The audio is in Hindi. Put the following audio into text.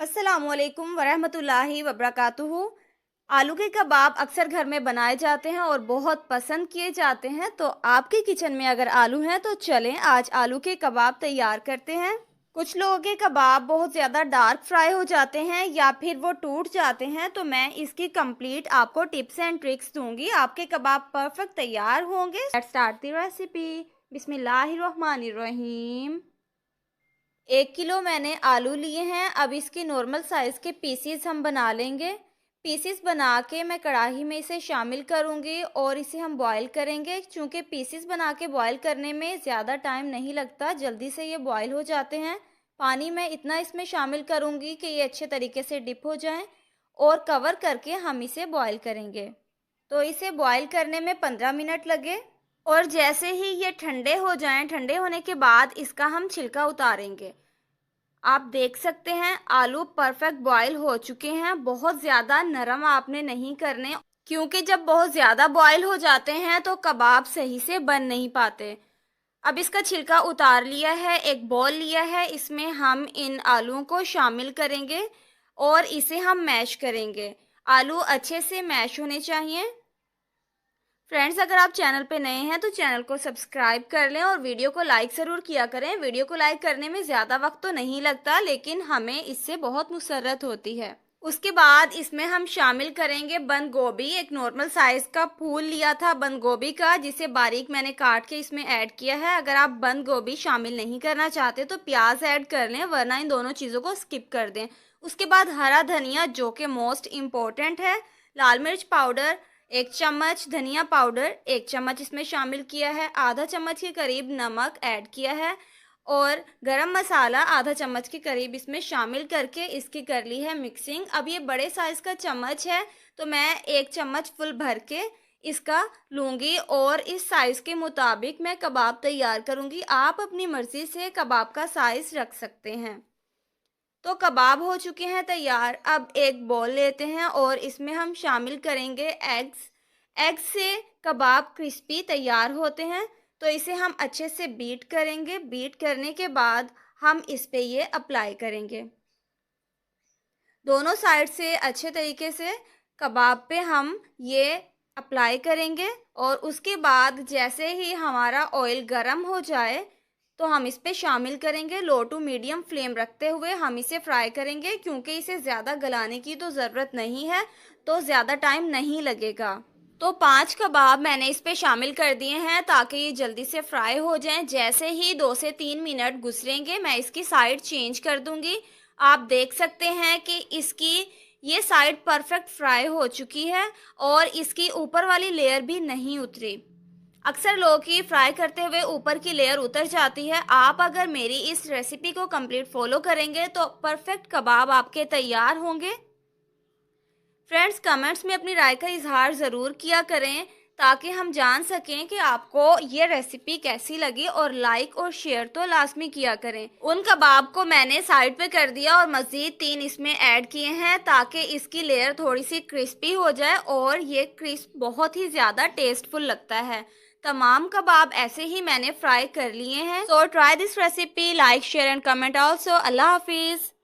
अस्सलामु अलैकुम वरहमतुल्लाहि वबरकातुहू। आलू के कबाब अक्सर घर में बनाए जाते हैं और बहुत पसंद किए जाते हैं। तो आपके किचन में अगर आलू हैं तो चलें आज आलू के कबाब तैयार करते हैं। कुछ लोगों के कबाब बहुत ज़्यादा डार्क फ्राई हो जाते हैं या फिर वो टूट जाते हैं, तो मैं इसकी कंप्लीट आपको टिप्स एंड ट्रिक्स दूंगी। आपके कबाब परफेक्ट तैयार होंगे। Let's start the recipe. बिस्मिल्लाहिर्रहमानिर्रहीम। 1 किलो मैंने आलू लिए हैं। अब इसके नॉर्मल साइज़ के पीसीस हम बना लेंगे। पीसीस बना के मैं कढ़ाई में इसे शामिल करूंगी और इसे हम बॉईल करेंगे। चूँकि पीसीस बना के बॉईल करने में ज़्यादा टाइम नहीं लगता, जल्दी से ये बॉईल हो जाते हैं। पानी मैं इतना इसमें शामिल करूंगी कि ये अच्छे तरीके से डिप हो जाएं और कवर करके हम इसे बॉईल करेंगे। तो इसे बॉईल करने में 15 मिनट लगे और जैसे ही ये ठंडे हो जाएं, ठंडे होने के बाद इसका हम छिलका उतारेंगे। आप देख सकते हैं आलू परफेक्ट बॉईल हो चुके हैं। बहुत ज़्यादा नरम आपने नहीं करने, क्योंकि जब बहुत ज़्यादा बॉईल हो जाते हैं तो कबाब सही से बन नहीं पाते। अब इसका छिलका उतार लिया है, एक बॉल लिया है, इसमें हम इन आलूओं को शामिल करेंगे और इसे हम मैश करेंगे। आलू अच्छे से मैश होने चाहिए। फ्रेंड्स, अगर आप चैनल पे नए हैं तो चैनल को सब्सक्राइब कर लें और वीडियो को लाइक ज़रूर किया करें। वीडियो को लाइक करने में ज़्यादा वक्त तो नहीं लगता, लेकिन हमें इससे बहुत मुसर्रत होती है। उसके बाद इसमें हम शामिल करेंगे बंद गोभी। एक नॉर्मल साइज़ का फूल लिया था बंद गोभी का, जिसे बारीक मैंने काट के इसमें ऐड किया है। अगर आप बंद गोभी शामिल नहीं करना चाहते तो प्याज ऐड कर लें, वरना इन दोनों चीज़ों को स्किप कर दें। उसके बाद हरा धनिया, जो कि मोस्ट इम्पोर्टेंट है। लाल मिर्च पाउडर 1 चम्मच, धनिया पाउडर 1 चम्मच इसमें शामिल किया है। आधा चम्मच के करीब नमक ऐड किया है और गरम मसाला आधा चम्मच के करीब इसमें शामिल करके इसकी कर ली है मिक्सिंग। अब ये बड़े साइज़ का चम्मच है तो मैं 1 चम्मच फुल भर के इसका लूँगी और इस साइज़ के मुताबिक मैं कबाब तैयार करूँगी। आप अपनी मर्ज़ी से कबाब का साइज़ रख सकते हैं। तो कबाब हो चुके हैं तैयार। अब एक बॉल लेते हैं और इसमें हम शामिल करेंगे एग्स। एग से कबाब क्रिस्पी तैयार होते हैं, तो इसे हम अच्छे से बीट करेंगे। बीट करने के बाद हम इस पे ये अप्लाई करेंगे। दोनों साइड से अच्छे तरीके से कबाब पे हम ये अप्लाई करेंगे और उसके बाद जैसे ही हमारा ऑयल गर्म हो जाए तो हम इस पे शामिल करेंगे। लो टू मीडियम फ्लेम रखते हुए हम इसे फ्राई करेंगे, क्योंकि इसे ज़्यादा गलाने की तो ज़रूरत नहीं है, तो ज़्यादा टाइम नहीं लगेगा। तो 5 कबाब मैंने इस पे शामिल कर दिए हैं ताकि ये जल्दी से फ्राई हो जाएं। जैसे ही 2 से 3 मिनट गुजरेंगे मैं इसकी साइड चेंज कर दूंगी। आप देख सकते हैं कि इसकी ये साइड परफेक्ट फ्राई हो चुकी है और इसकी ऊपर वाली लेयर भी नहीं उतरी। अक्सर लोगों की फ्राई करते हुए ऊपर की लेयर उतर जाती है। आप अगर मेरी इस रेसिपी को कंप्लीट फॉलो करेंगे तो परफेक्ट कबाब आपके तैयार होंगे। फ्रेंड्स, कमेंट्स में अपनी राय का इजहार ज़रूर किया करें ताकि हम जान सकें कि आपको ये रेसिपी कैसी लगी, और लाइक और शेयर तो लाजमी किया करें। उन कबाब को मैंने साइड पे कर दिया और मज़ीद 3 इसमें ऐड किए हैं ताकि इसकी लेयर थोड़ी सी क्रिस्पी हो जाए और ये क्रिस्प बहुत ही ज़्यादा टेस्टफुल लगता है। तमाम कबाब ऐसे ही मैंने फ्राई कर लिए हैं। So try this recipe, like share and comment also. अल्लाह हाफिज़।